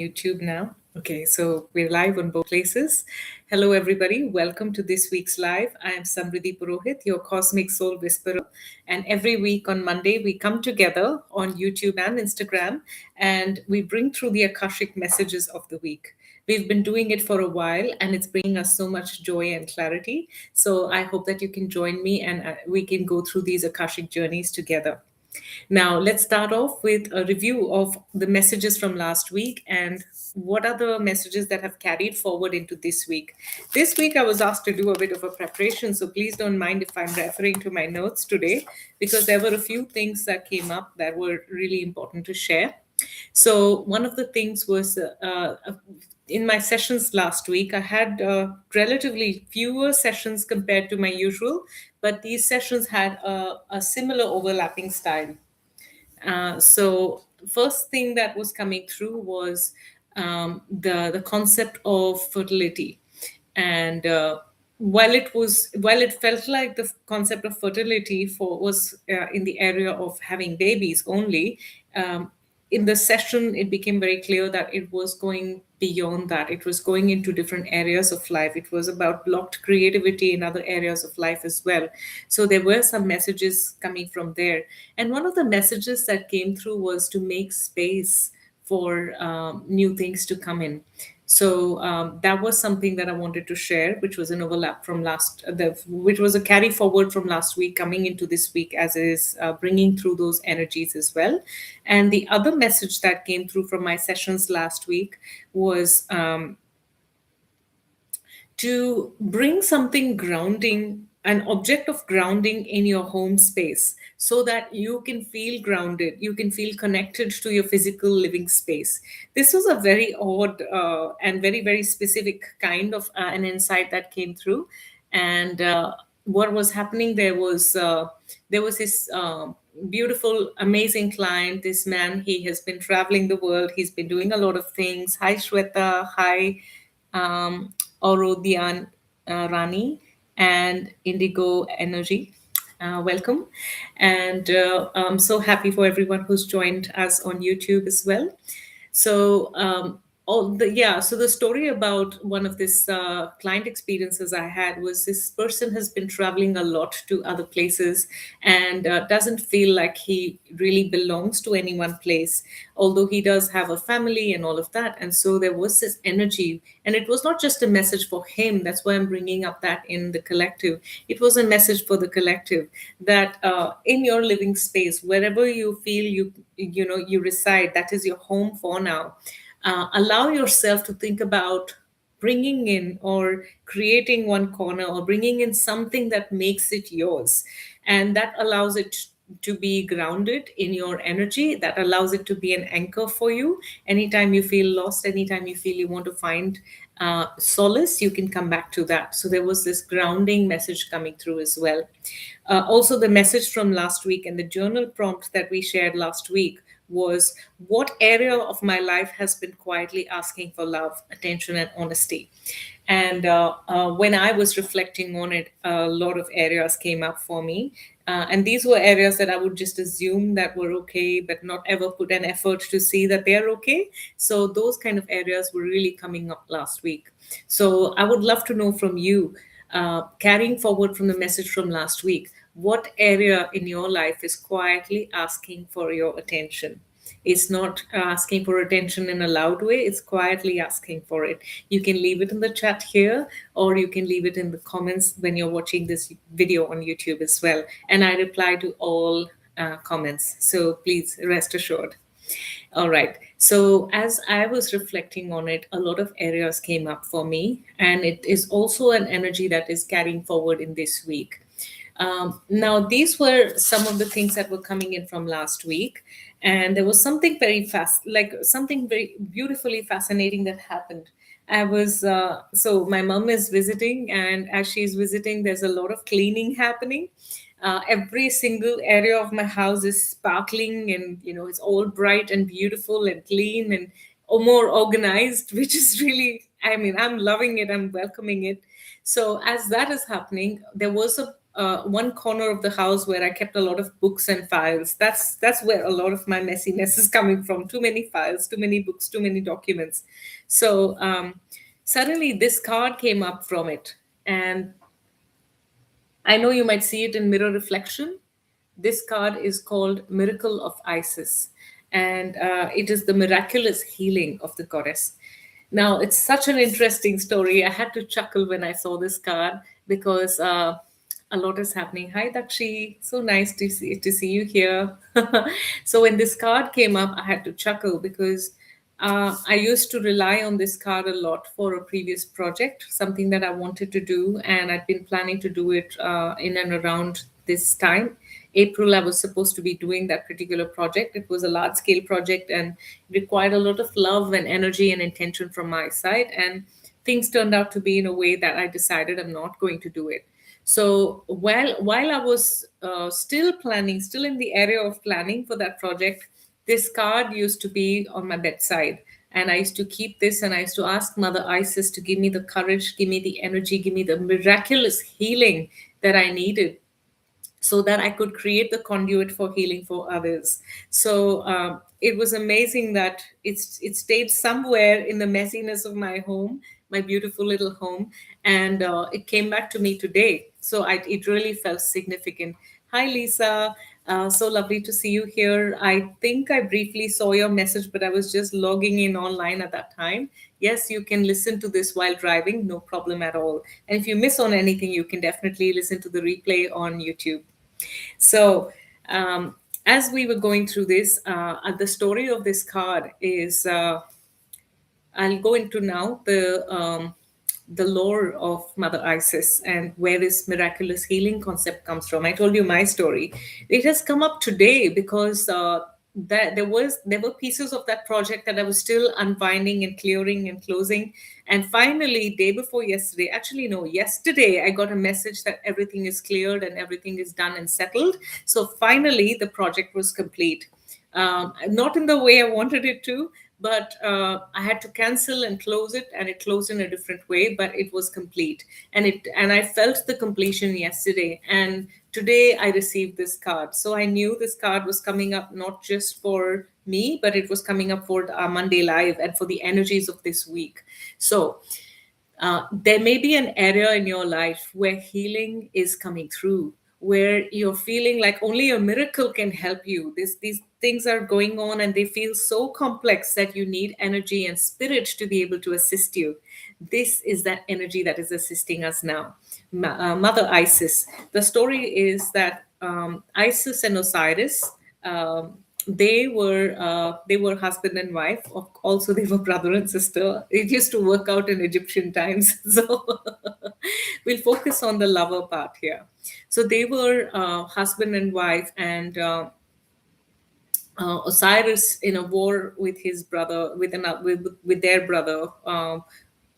YouTube now. Okay, so we're live on both places. Hello, everybody. Welcome to this week's live. I am Samriddhi Purohit, your Cosmic Soul Whisperer. And every week on Monday, we come together on YouTube and Instagram and we bring through the Akashic messages of the week. We've been doing it for a while and it's bringing us so much joy and clarity. So I hope that you can join me and we can go through these Akashic journeys together. Now, let's start off with a review of the messages from last week and what are the messages that have carried forward into this week. This week, I was asked to do a bit of a preparation, so please don't mind if I'm referring to my notes today because there were a few things that came up that were really important to share. So, one of the things was in my sessions last week, I had relatively fewer sessions compared to my usual, but these sessions had a similar overlapping style. So first thing that was coming through was the concept of fertility, and while it felt like the concept of fertility for was in the area of having babies only. In the session, it became very clear that it was going beyond that. It was going into different areas of life. It was about blocked creativity in other areas of life as well. So there were some messages coming from there. And one of the messages that came through was to make space for new things to come in. So that was something that I wanted to share, which was an overlap from which was a carry forward from last week coming into this week, as is bringing through those energies as well. And the other message that came through from my sessions last week was to bring something grounding, an object of grounding in your home space so that you can feel grounded, you can feel connected to your physical living space. This was a very odd and very, very specific kind of an insight that came through. And what was happening there was this beautiful, amazing client, this man. He has been traveling the world, he's been doing a lot of things. Hi, Shweta. Hi, um, Aurodian Rani and Indigo Energy. Welcome. And I'm so happy for everyone who's joined us on YouTube as well. So, so the story about one of this client experiences I had was this person has been traveling a lot to other places and doesn't feel like he really belongs to any one place, although he does have a family and all of that. And so there was this energy, and it was not just a message for him. That's why I'm bringing up that in the collective. It was a message for the collective that in your living space, wherever you feel you reside, that is your home for now. Allow yourself to think about bringing in or creating one corner or bringing in something that makes it yours, and that allows it to be grounded in your energy, that allows it to be an anchor for you. Anytime you feel lost, anytime you feel you want to find solace, you can come back to that. So there was this grounding message coming through as well. Also, the message from last week and the journal prompt that we shared last week was, what area of my life has been quietly asking for love, attention, and honesty? And when I was reflecting on it, a lot of areas came up for me. And these were areas that I would just assume that were okay, but not ever put an effort to see that they're okay. So those kind of areas were really coming up last week. So I would love to know from you, carrying forward from the message from last week, what area in your life is quietly asking for your attention? It's not asking for attention in a loud way, it's quietly asking for it. You can leave it in the chat here, or you can leave it in the comments when you're watching this video on YouTube as well. And I reply to all comments. So please rest assured. All right. So, as I was reflecting on it, a lot of areas came up for me, and it is also an energy that is carrying forward in this week. Now, these were some of the things that were coming in from last week, and there was something very fast, like something very beautifully fascinating that happened. I was so my mom is visiting, and as she's visiting, there's a lot of cleaning happening. Every single area of my house is sparkling, and it's all bright and beautiful and clean and more organized, which is really, I mean, I'm loving it, I'm welcoming it. So as that is happening, there was one corner of the house where I kept a lot of books and files. That's where a lot of my messiness is coming from. Too many files, too many books, too many documents. So suddenly this card came up from it, and I know you might see it in mirror reflection. This card is called Miracle of Isis, and it is the miraculous healing of the goddess. Now, it's such an interesting story. I had to chuckle when I saw this card because a lot is happening. Hi, Dakshi. So nice to see you here. So when this card came up, I had to chuckle because I used to rely on this card a lot for a previous project, something that I wanted to do, and I'd been planning to do it in and around this time. April, I was supposed to be doing that particular project. It was a large scale project and required a lot of love and energy and intention from my side. And things turned out to be in a way that I decided I'm not going to do it. So while I was still planning, still in the area of planning for that project, this card used to be on my bedside. And I used to keep this and I used to ask Mother Isis to give me the courage, give me the energy, give me the miraculous healing that I needed so that I could create the conduit for healing for others. So it was amazing that it stayed somewhere in the messiness of my home, my beautiful little home, and it came back to me today. So it really felt significant. Hi, Lisa. So lovely to see you here. I think I briefly saw your message, but I was just logging in online at that time. Yes, you can listen to this while driving, no problem at all. And if you miss on anything, you can definitely listen to the replay on YouTube. So, as we were going through this, the story of this card is I'll go into now the lore of Mother Isis and where this miraculous healing concept comes from. I told you my story. It has come up today because that there were pieces of that project that I was still unwinding and clearing and closing. And finally, day before yesterday, actually no, yesterday I got a message that everything is cleared and everything is done and settled. So finally, the project was complete. Not in the way I wanted it to, but I had to cancel and close it, and it closed in a different way, but it was complete. And I felt the completion yesterday, and today I received this card. So I knew this card was coming up not just for me, but it was coming up for our Monday Live and for the energies of this week. So there may be an area in your life where healing is coming through, where you're feeling like only a miracle can help you. These things are going on and they feel so complex that you need energy and spirit to be able to assist you. This is that energy that is assisting us now. Mother Isis. The story is that Isis and Osiris. They were husband and wife. Also, they were brother and sister. It used to work out in Egyptian times. So we'll focus on the lover part here. So they were husband and wife, and Osiris in a war with his brother, with their brother.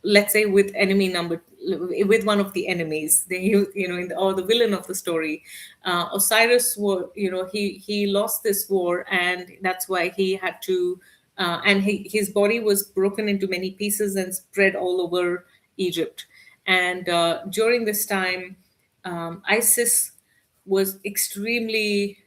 Let's say with enemy number, with one of the enemies. They, or the villain of the story. Osiris were, he lost this war, and that's why he had to. And his body was broken into many pieces and spread all over Egypt. And during this time, Isis was extremely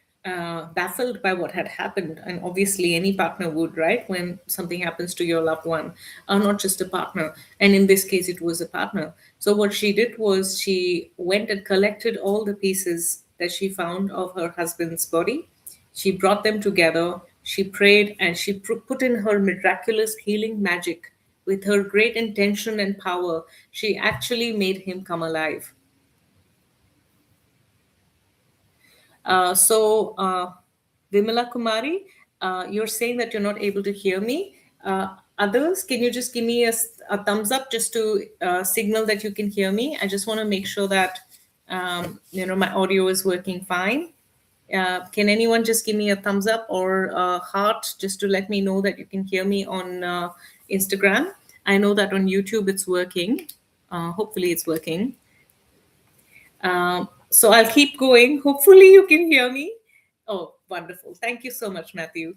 baffled by what had happened. And obviously, any partner would, right? When something happens to your loved one, not just a partner. And in this case, it was a partner. So, what she did was she went and collected all the pieces that she found of her husband's body. She brought them together. She prayed and she put in her miraculous healing magic. With her great intention and power, she actually made him come alive. Vimala Kumari, you're saying that you're not able to hear me. Others, can you just give me a thumbs up just to signal that you can hear me? I just want to make sure that my audio is working fine. Can anyone just give me a thumbs up or a heart just to let me know that you can hear me on Instagram? I know that on YouTube it's working. Hopefully it's working. So I'll keep going. Hopefully you can hear me. Oh, wonderful. Thank you so much, Matthew.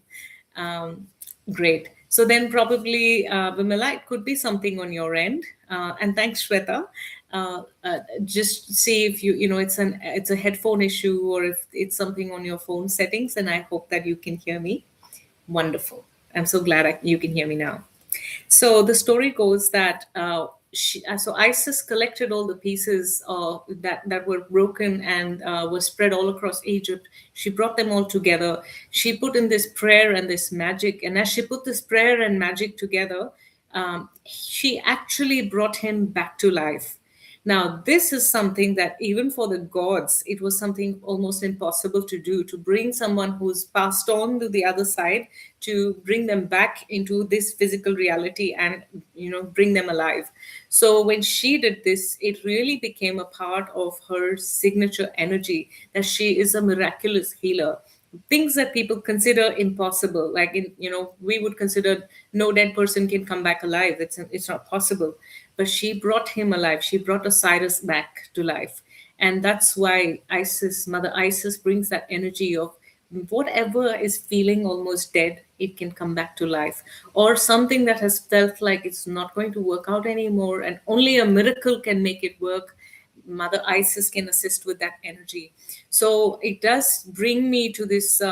Great. So then probably, Vimala, it could be something on your end. And thanks, Shweta. Just see if it's a headphone issue, or if it's something on your phone settings. And I hope that you can hear me. Wonderful. I'm so glad you can hear me now. So the story goes that so Isis collected all the pieces that were broken and were spread all across Egypt. She brought them all together. She put in this prayer and this magic, and as she put this prayer and magic together, she actually brought him back to life. Now, this is something that even for the gods, it was something almost impossible to do, to bring someone who's passed on to the other side, to bring them back into this physical reality and, bring them alive. So when she did this, it really became a part of her signature energy that she is a miraculous healer. Things that people consider impossible, like we would consider no dead person can come back alive. It's not possible. But she brought him alive. She brought Osiris back to life. And that's why Mother Isis, brings that energy of whatever is feeling almost dead, it can come back to life. Or something that has felt like it's not going to work out anymore, and only a miracle can make it work. Mother Isis can assist with that energy. So it does bring me to this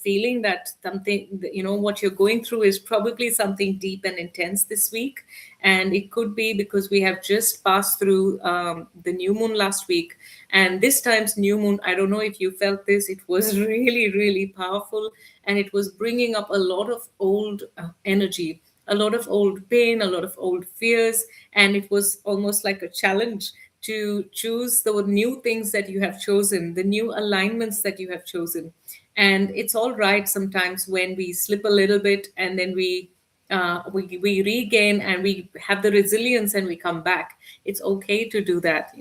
feeling that something, what you're going through is probably something deep and intense this week. And it could be because we have just passed through the new moon last week. And this time's new moon, I don't know if you felt this, it was really, really powerful. And it was bringing up a lot of old energy, a lot of old pain, a lot of old fears. And it was almost like a challenge to choose the new things that you have chosen, the new alignments that you have chosen. And it's all right sometimes when we slip a little bit, and then we regain, and we have the resilience, and we come back. It's okay to do that.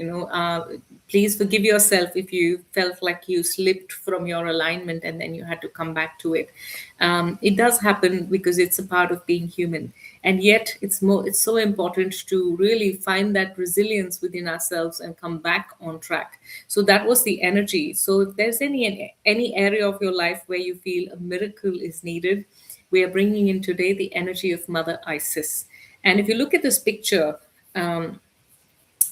Please forgive yourself if you felt like you slipped from your alignment and then you had to come back to it. It does happen because it's a part of being human. And yet it's so important to really find that resilience within ourselves and come back on track. So that was the energy. So if there's any area of your life where you feel a miracle is needed, we are bringing in today the energy of Mother Isis. And if you look at this picture, um,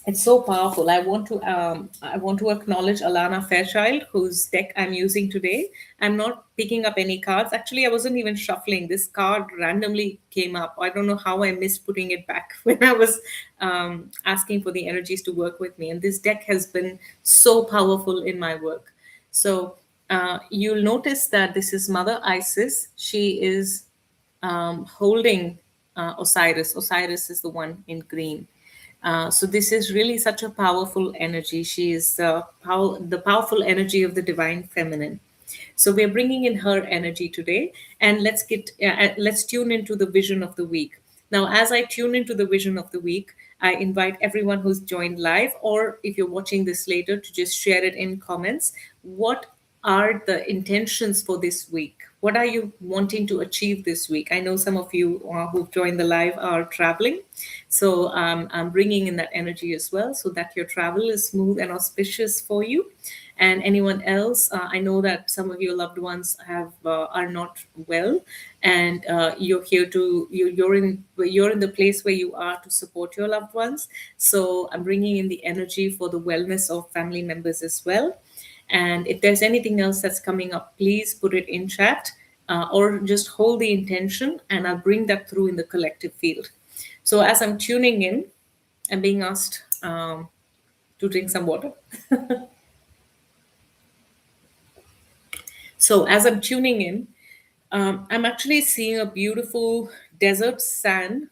it's so powerful. I want to acknowledge Alana Fairchild, whose deck I'm using today. I'm not picking up any cards. Actually, I wasn't even shuffling. This card randomly came up. I don't know how I missed putting it back when I was asking for the energies to work with me. And this deck has been so powerful in my work. So you'll notice that this is Mother Isis. She is holding Osiris. Osiris is the one in green. So this is really such a powerful energy. She is the powerful energy of the divine feminine. So we're bringing in her energy today, and let's tune into the vision of the week. Now, as I tune into the vision of the week, I invite everyone who's joined live, or if you're watching this later, to just share it in comments. What are the intentions for this week? What are you wanting to achieve this week? I know some of you who've joined the live are traveling. So I'm bringing in that energy as well, so that your travel is smooth and auspicious for you. And anyone else, I know that some of your loved ones are not well, and you're in the place where you are to support your loved ones. So I'm bringing in the energy for the wellness of family members as well. And if there's anything else that's coming up, please put it in chat, or just hold the intention, and I'll bring that through in the collective field. So as I'm tuning in, I'm being asked to drink some water. So as I'm tuning in, I'm actually seeing a beautiful desert sand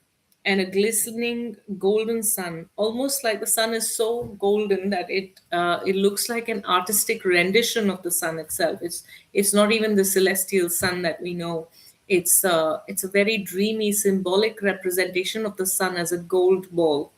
and a glistening golden sun, almost like the sun is so golden that it looks like an artistic rendition of the sun itself. It's not even the celestial sun that we know. It's a very dreamy, symbolic representation of the sun as a gold ball.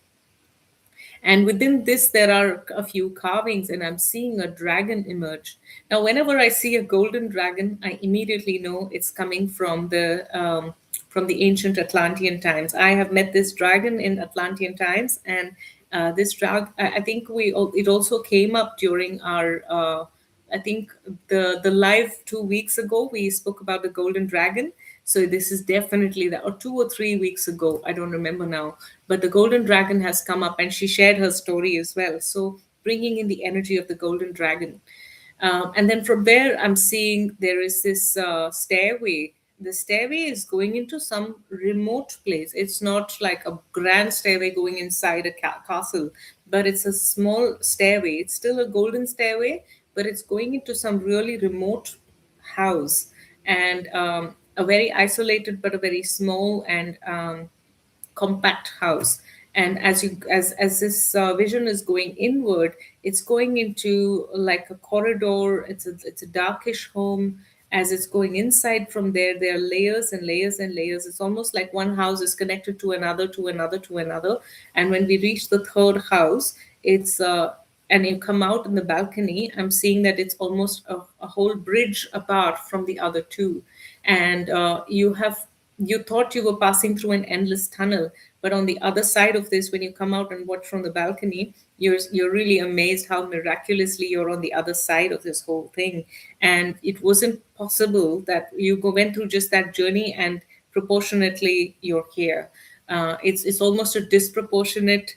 And within this, there are a few carvings, and I'm seeing a dragon emerge. Now, whenever I see a golden dragon, I immediately know it's coming from the ancient Atlantean times. I have met this dragon in Atlantean times, and this drag. I think it also came up during our. I think the live 2 weeks ago we spoke about the golden dragon. So this is definitely that, or 2 or 3 weeks ago, I don't remember now. But the golden dragon has come up, and she shared her story as well. So bringing in the energy of the golden dragon. And then from there, I'm seeing there is this stairway. The stairway is going into some remote place. It's not like a grand stairway going inside a castle, but it's a small stairway. It's still a golden stairway, but it's going into some really remote house, and a very isolated but a very small and compact house. And as this vision is going inward, it's going into like a corridor. It's a darkish home. As it's going inside from there, there are layers and layers and layers. It's almost like one house is connected to another, to another, to another. And when we reach the third house, it's and you come out in the balcony, I'm seeing that it's almost a whole bridge apart from the other two. And you thought you were passing through an endless tunnel, but on the other side of this, when you come out and watch from the balcony, you're really amazed how miraculously you're on the other side of this whole thing. And it wasn't possible that went through just that journey, and proportionately you're here. It's almost a disproportionate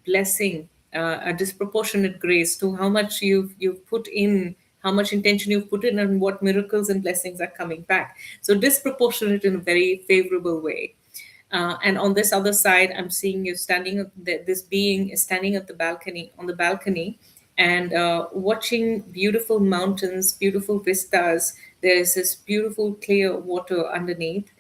blessing, a disproportionate grace to how much you've put in, how much intention you've put in, and what miracles and blessings are coming back. So disproportionate in a very favorable way. And on this other side, I'm seeing you standing. This being is standing at the balcony, on the balcony, and watching beautiful mountains, beautiful vistas. There is this beautiful clear water underneath,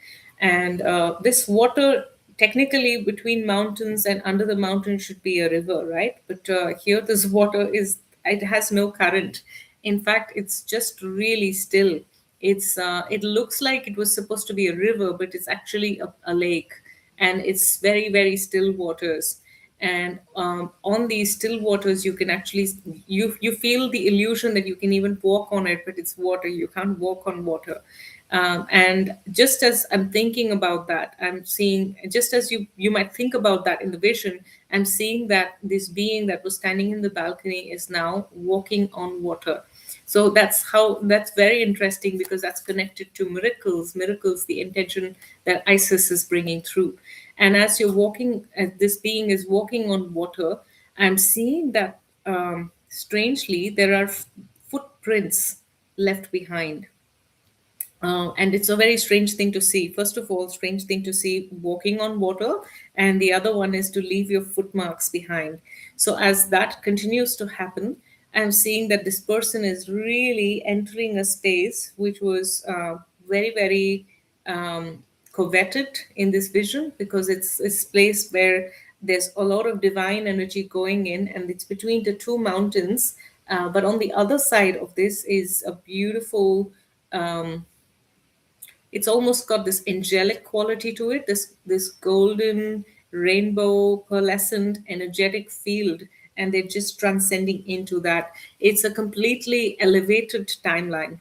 and this water, technically between mountains and under the mountain, should be a river, right? But here, this water is, it has no current. In fact, it's just really still. It looks like it was supposed to be a river, but it's actually a lake, and it's very very still waters. And on these still waters, you can actually, you feel the illusion that you can even walk on it, but it's water. You can't walk on water. And just as I'm thinking about that, I'm seeing, just as you might think about that in the vision, I'm seeing that this being that was standing in the balcony is now walking on water. So that's very interesting, because that's connected to miracles, the intention that Isis is bringing through. And as you're walking, as this being is walking on water, I'm seeing that strangely there are footprints left behind. And it's a very strange thing to see. First of all, strange thing to see walking on water, and the other one is to leave your footmarks behind. So as that continues to happen, I'm seeing that this person is really entering a space which was very, very coveted in this vision, because it's a place where there's a lot of divine energy going in, and it's between the two mountains. But on the other side of this is a beautiful, it's almost got this angelic quality to it, this golden rainbow pearlescent energetic field, and they're just transcending into that. It's a completely elevated timeline.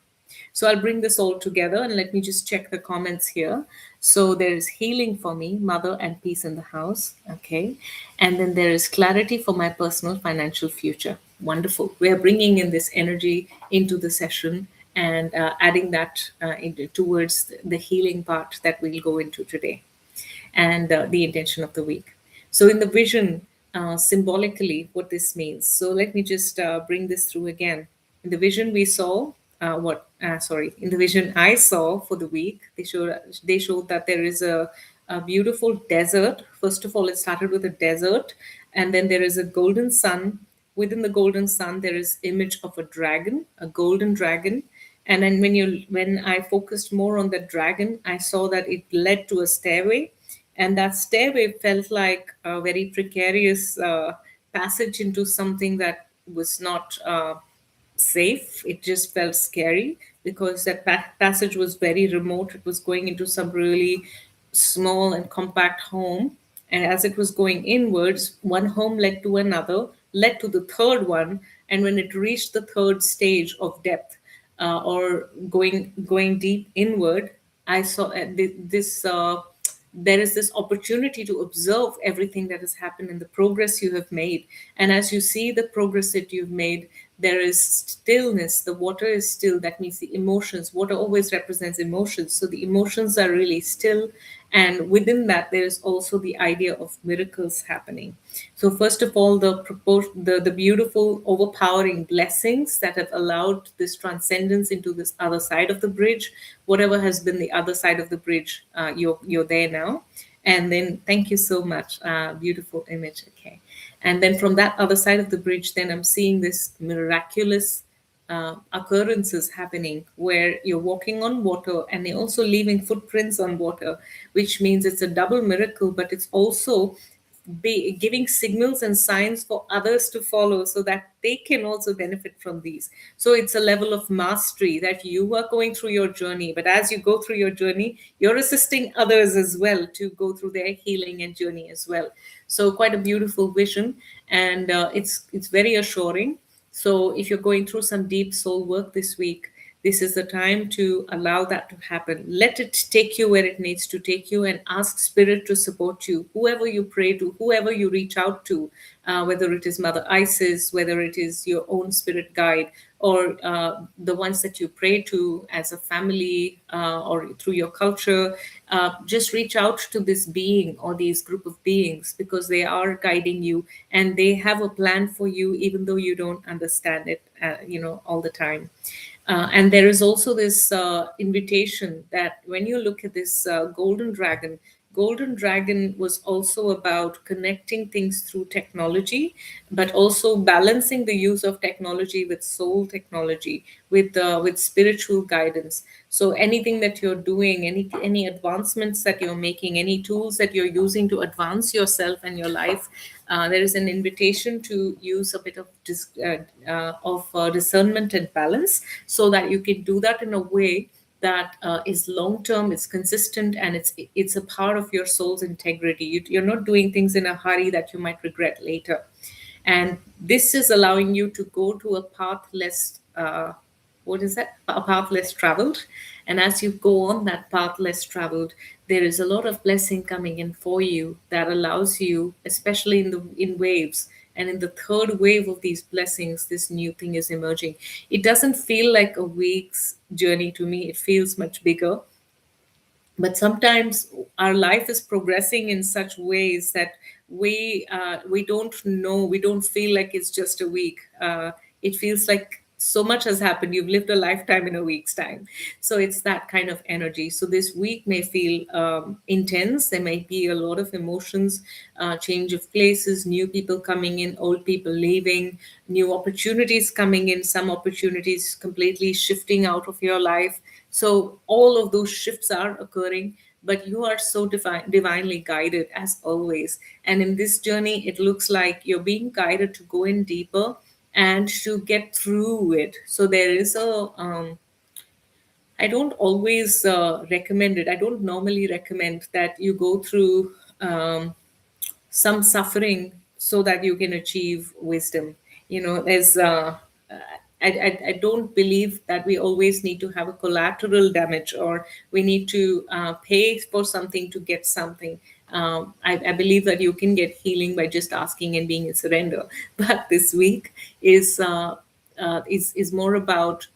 So I'll bring this all together, and let me just check the comments here. So there is healing for me, mother, and peace in the house. Okay. And then there is clarity for my personal financial future. Wonderful. We are bringing in this energy into the session, and adding that towards the healing part that we'll go into today, and the intention of the week. So, in the vision, symbolically, what this means. So, let me just bring this through again. In the vision, we saw sorry. In the vision I saw for the week, they showed that there is a beautiful desert. First of all, it started with a desert, and then there is a golden sun. Within the golden sun, there is image of a dragon, a golden dragon. And then when I focused more on the dragon, I saw that it led to a stairway, and that stairway felt like a very precarious passage into something that was not safe. It just felt scary, because that passage was very remote. It was going into some really small and compact home. And as it was going inwards, one home led to another, led to the third one. And when it reached the third stage of depth, or going deep inward, I saw this. There is this opportunity to observe everything that has happened and the progress you have made. And as you see the progress that you've made, There is stillness. The water is still. That means the emotions. Water always represents emotions. So the emotions are really still. And within that, there is also the idea of miracles happening. So first of all, the beautiful, overpowering blessings that have allowed this transcendence into this other side of the bridge. Whatever has been the other side of the bridge, you're there now. And then thank you so much. Beautiful image. Okay. And then from that other side of the bridge, then I'm seeing this miraculous occurrences happening where you're walking on water and they're also leaving footprints on water, which means it's a double miracle, but it's also giving signals and signs for others to follow so that they can also benefit from these. So it's a level of mastery that you are going through your journey, but as you go through your journey, you're assisting others as well to go through their healing and journey as well. So quite a beautiful vision, and it's very assuring. So if you're going through some deep soul work this week, this is the time to allow that to happen. Let it take you where it needs to take you, and ask spirit to support you. Whoever you pray to, whoever you reach out to, whether it is Mother Isis, whether it is your own spirit guide, or the ones that you pray to as a family, or through your culture, just reach out to this being or these group of beings, because they are guiding you and they have a plan for you, even though you don't understand it, all the time. And there is also this invitation that when you look at this golden dragon was also about connecting things through technology, but also balancing the use of technology with soul technology, with spiritual guidance. So anything that you're doing, any advancements that you're making, any tools that you're using to advance yourself and your life, there is an invitation to use a bit of discernment and balance, so that you can do that in a way that is long term, it's consistent, and it's a part of your soul's integrity. You're not doing things in a hurry that you might regret later. And this is allowing you to go to a path less what is that, a path less traveled. And as you go on that path less traveled, there is a lot of blessing coming in for you that allows you, especially in waves. And in the third wave of these blessings, this new thing is emerging. It doesn't feel like a week's journey to me, it feels much bigger. But sometimes our life is progressing in such ways that we don't know, we don't feel like it's just a week. It feels like so much has happened. You've lived a lifetime in a week's time. So it's that kind of energy. So this week may feel intense. There may be a lot of emotions, change of places, new people coming in, old people leaving, new opportunities coming in, some opportunities completely shifting out of your life. So all of those shifts are occurring, but you are so divinely guided as always. And in this journey, it looks like you're being guided to go in deeper and to get through it. So there is I don't always recommend it. I don't normally recommend that you go through some suffering so that you can achieve wisdom. There's I don't believe that we always need to have a collateral damage, or we need to pay for something to get something. I believe that you can get healing by just asking and being in surrender. But this week is more about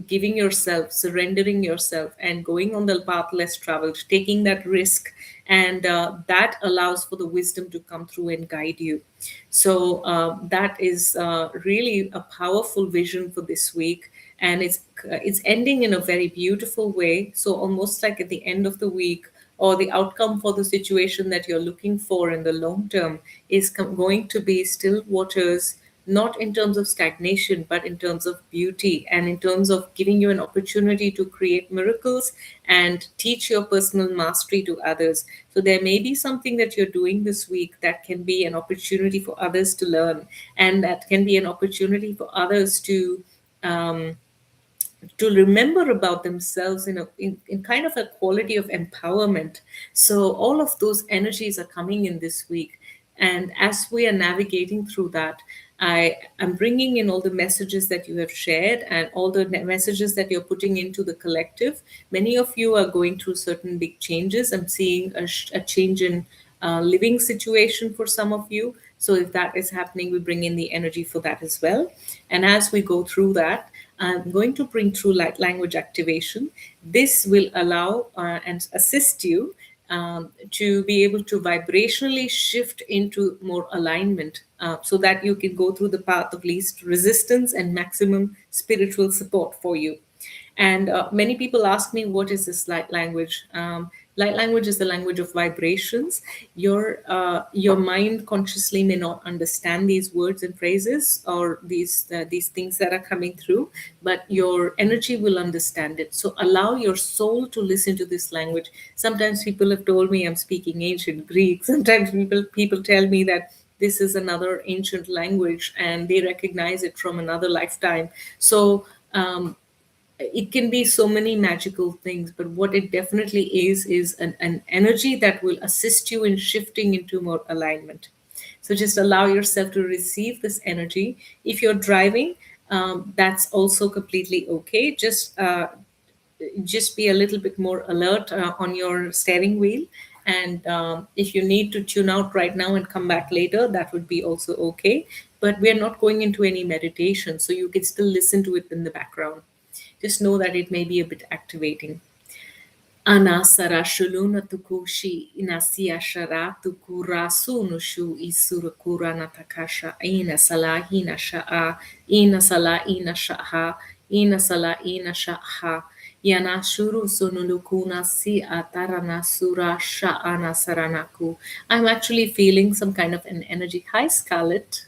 giving yourself, surrendering yourself, and going on the path less traveled, taking that risk, and that allows for the wisdom to come through and guide you. So that is really a powerful vision for this week, and it's ending in a very beautiful way. So almost like at the end of the week, or the outcome for the situation that you're looking for in the long term is going to be still waters, not in terms of stagnation, but in terms of beauty, and in terms of giving you an opportunity to create miracles and teach your personal mastery to others. So there may be something that you're doing this week that can be an opportunity for others to learn, and that can be an opportunity for others um, to remember about themselves in kind of a quality of empowerment. So all of those energies are coming in this week, and as we are navigating through that, I am bringing in all the messages that you have shared and all the messages that you're putting into the collective. Many of you are going through certain big changes. I'm seeing a change in living situation for some of you. So if that is happening, we bring in the energy for that as well. And as we go through that, I'm going to bring through light language activation. This will allow and assist you to be able to vibrationally shift into more alignment, so that you can go through the path of least resistance and maximum spiritual support for you. And many people ask me, what is this light language? Light language is the language of vibrations. Your mind consciously may not understand these words and phrases, or these things that are coming through, but your energy will understand it. So allow your soul to listen to this language. Sometimes people have told me I'm speaking ancient Greek. Sometimes people tell me that this is another ancient language and they recognize it from another lifetime. So it can be so many magical things, but what it definitely is an energy that will assist you in shifting into more alignment. So just allow yourself to receive this energy. If you're driving, that's also completely okay. Just be a little bit more alert on your steering wheel. And if you need to tune out right now and come back later, that would be also okay. But we're not going into any meditation, so you can still listen to it in the background. Just know that it may be a bit activating. Anasara shuluna tukushi inasia shara tukura sunushu isura kura natakasha ina sala ina sha'a ina sala ina sha'a ina sala ina sha'a yana shuru sunulukuna si atarana sura sha'ana saranaku. I'm actually feeling some kind of an energy. Hi, Scarlett.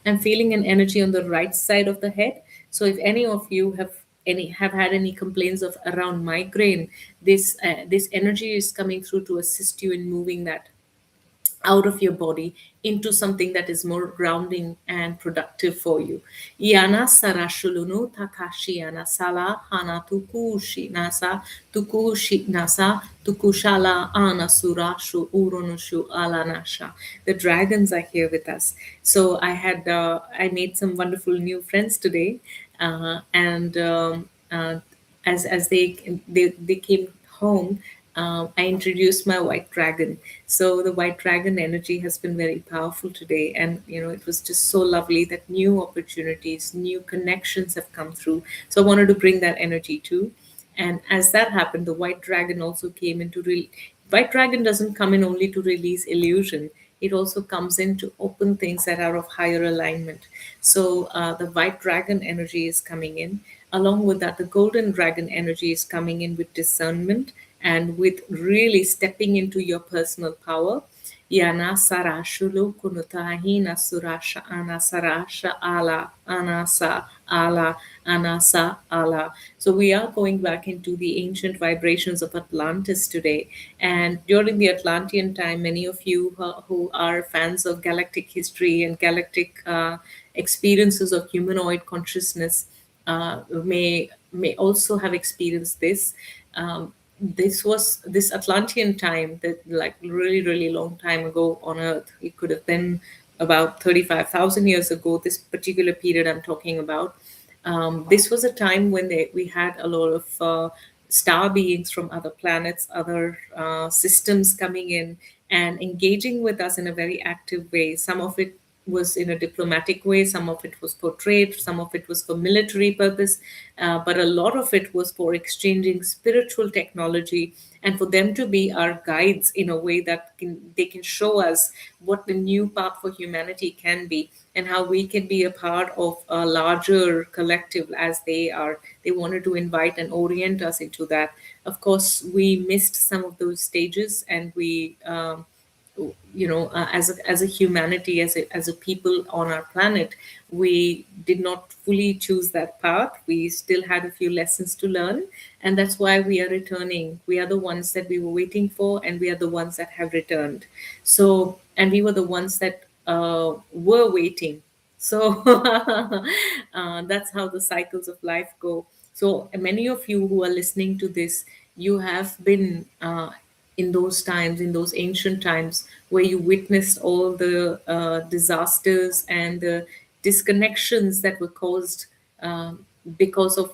I'm feeling an energy on the right side of the head. So if any of you have had any complaints of around migraine, this energy is coming through to assist you in moving that out of your body into something that is more grounding and productive for you. Yana sarashulunu takashi yana sala hana tukushi nasa tukushi nasa tukushala ana surashu uronushu alanasha. The dragons are here with us. So I made some wonderful new friends today, and as they came home, I introduced my white dragon. So the white dragon energy has been very powerful today, and it was just so lovely that new opportunities, new connections have come through. So I wanted to bring that energy too. And as that happened, the white dragon also came into real. White dragon doesn't come in only to release illusion. It also comes in to open things that are of higher alignment. So the white dragon energy is coming in. Along with that, the golden dragon energy is coming in with discernment and with really stepping into your personal power. Yana sarashulu kunutahina surasha anasarasha ala anasa ala anasa ala. So we are going back into the ancient vibrations of Atlantis today. And during the Atlantean time, many of you who are fans of galactic history and galactic experiences of humanoid consciousness may also have experienced this. This was this Atlantean time, that like really, really long time ago on Earth. It could have been about 35,000 years ago, this particular period I'm talking about. This was a time when we had a lot of star beings from other planets, other systems coming in and engaging with us in a very active way. Some of it was in a diplomatic way, some of it was portrayed, some of it was for military purpose, but a lot of it was for exchanging spiritual technology and for them to be our guides in a way that they can show us what the new path for humanity can be and how we can be a part of a larger collective as they are. They wanted to invite and orient us into that. Of course, we missed some of those stages, and we as a humanity, as a people on our planet, we did not fully choose that path. We still had a few lessons to learn, and that's why we are returning. We are the ones that we were waiting for, and we are the ones that have returned. So, and we were the ones that were waiting. So that's how the cycles of life go. So many of you who are listening to this, you have been in those times, in those ancient times, where you witnessed all the disasters and the disconnections that were caused because of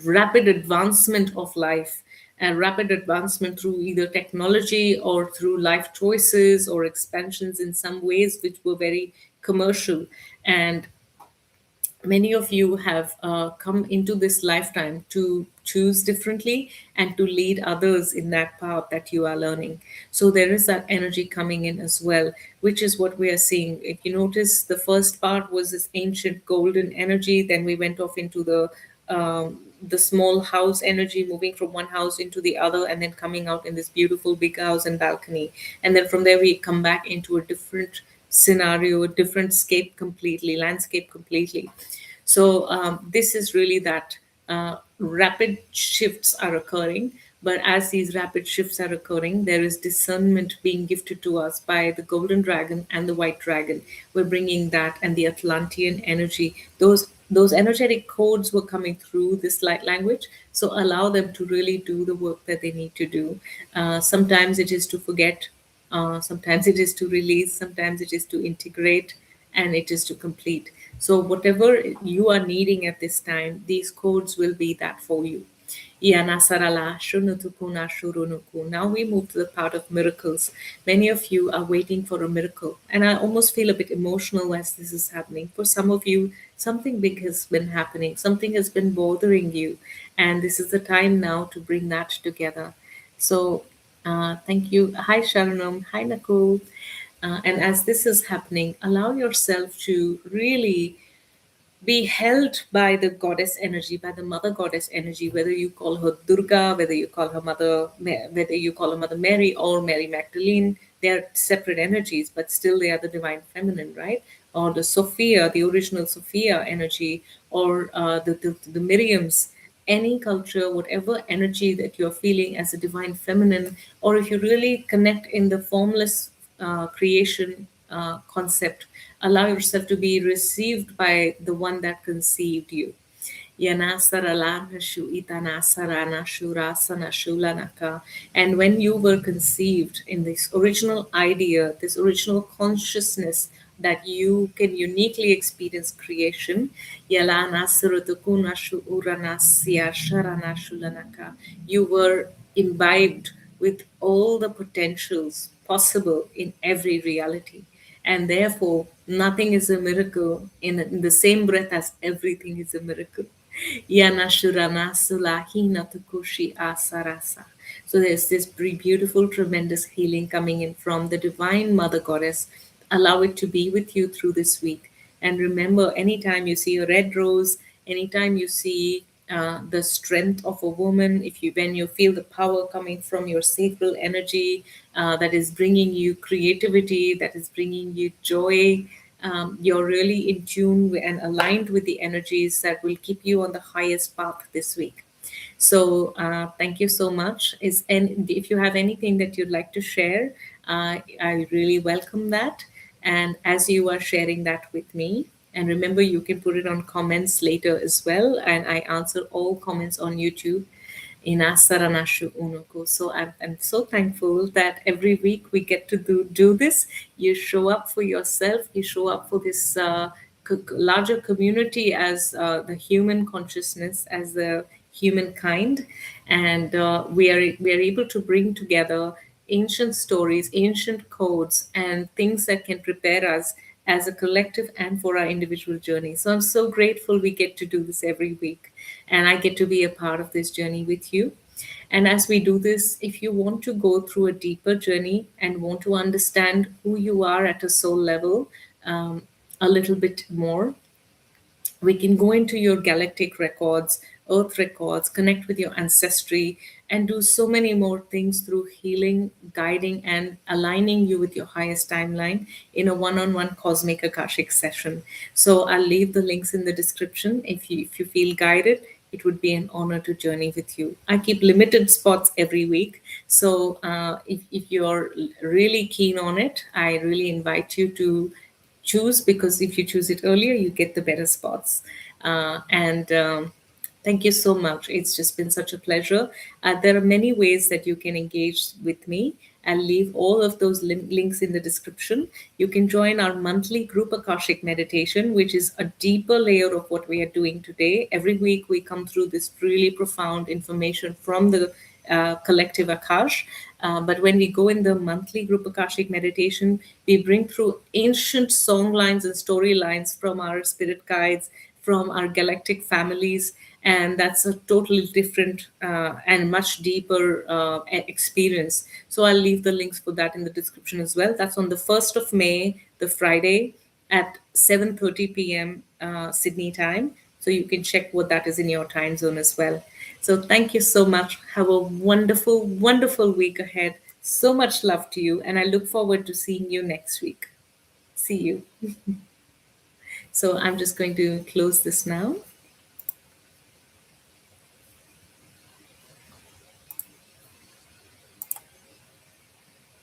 rapid advancement of life. and rapid advancement through either technology or through life choices or expansions in some ways which were very commercial. And many of you have come into this lifetime to choose differently and to lead others in that path that you are learning. So there is that energy coming in as well, which is what we are seeing. If you notice, the first part was this ancient golden energy, then we went off into the small house energy, moving from one house into the other, and then coming out in this beautiful big house and balcony. And then from there we come back into a different scenario, a different scape completely, landscape completely. So this is really that rapid shifts are occurring. But as these rapid shifts are occurring, there is discernment being gifted to us by the golden dragon and the white dragon. We're bringing that, and the Atlantean energy. Those energetic codes were coming through this light language. So allow them to really do the work that they need to do. Sometimes it is to forget. Sometimes it is to release. Sometimes it is to integrate, and it is to complete. So, whatever you are needing at this time, these codes will be that for you. Yanasarala shunutukuna shurunuku. Now we move to the part of miracles. Many of you are waiting for a miracle, and I almost feel a bit emotional as this is happening. For some of you, something big has been happening, something has been bothering you, and this is the time now to bring that together. So, thank you. Hi, Sharanam. Hi, Nicole. And as this is happening, allow yourself to really be held by the goddess energy, by the mother goddess energy, whether you call her Durga, whether you call her whether you call her Mother Mary or Mary Magdalene. They are separate energies, but still they are the divine feminine, right? Or the Sophia, the original Sophia energy, or the Miriams. Any culture, whatever energy that you're feeling as a divine feminine, or if you really connect in the formless creation concept, allow yourself to be received by the one that conceived you. Yanasaralanashu itanasaranashu rasanashu lanaka. And when you were conceived in this original idea, this original consciousness that you can uniquely experience creation, Yalanasaratukunashu uranasya sharanashu lanaka. You were imbibed with all the potentials possible in every reality. And therefore, nothing is a miracle in the same breath as everything is a miracle. Yanashurana sulahina tukushi asarasa. So there's this beautiful, tremendous healing coming in from the Divine Mother Goddess. Allow it to be with you through this week. And remember, anytime you see a red rose, anytime you see the strength of a woman, if you when you feel the power coming from your sacral energy, that is bringing you creativity, that is bringing you joy, you're really in tune and aligned with the energies that will keep you on the highest path this week. So thank you so much. And if you have anything that you'd like to share, I really welcome that. And as you are sharing that with me, and remember, you can put it on comments later as well. And I answer all comments on YouTube in Asaranashu Unuku. So I'm so thankful that every week we get to do this. You show up for yourself, you show up for this larger community as the human consciousness, as the humankind. And we are able to bring together ancient stories, ancient codes, and things that can prepare us as a collective and for our individual journey. So I'm so grateful we get to do this every week, and I get to be a part of this journey with you. And as we do this, if you want to go through a deeper journey and want to understand who you are at a soul level a little bit more, we can go into your galactic records, earth records, connect with your ancestry, and do so many more things through healing, guiding, and aligning you with your highest timeline in a one-on-one cosmic akashic session. So I'll leave the links in the description. If you feel guided, it would be an honor to journey with you. I keep limited spots every week. So if you're really keen on it, I really invite you to choose, because if you choose it earlier, you get the better spots. And Thank you so much. It's just been such a pleasure. There are many ways that you can engage with me. I'll leave all of those links in the description. You can join our monthly group Akashic meditation, which is a deeper layer of what we are doing today. Every week we come through this really profound information from the collective Akash. But when we go in the monthly group Akashic meditation, we bring through ancient song lines and storylines from our spirit guides, from our galactic families, and that's a totally different and much deeper experience. So I'll leave the links for that in the description as well. That's on the 1st of May, the Friday, at 7:30 p.m. Sydney time. So you can check what that is in your time zone as well. So thank you so much. Have a wonderful, wonderful week ahead. So much love to you, and I look forward to seeing you next week. See you. So I'm just going to close this now.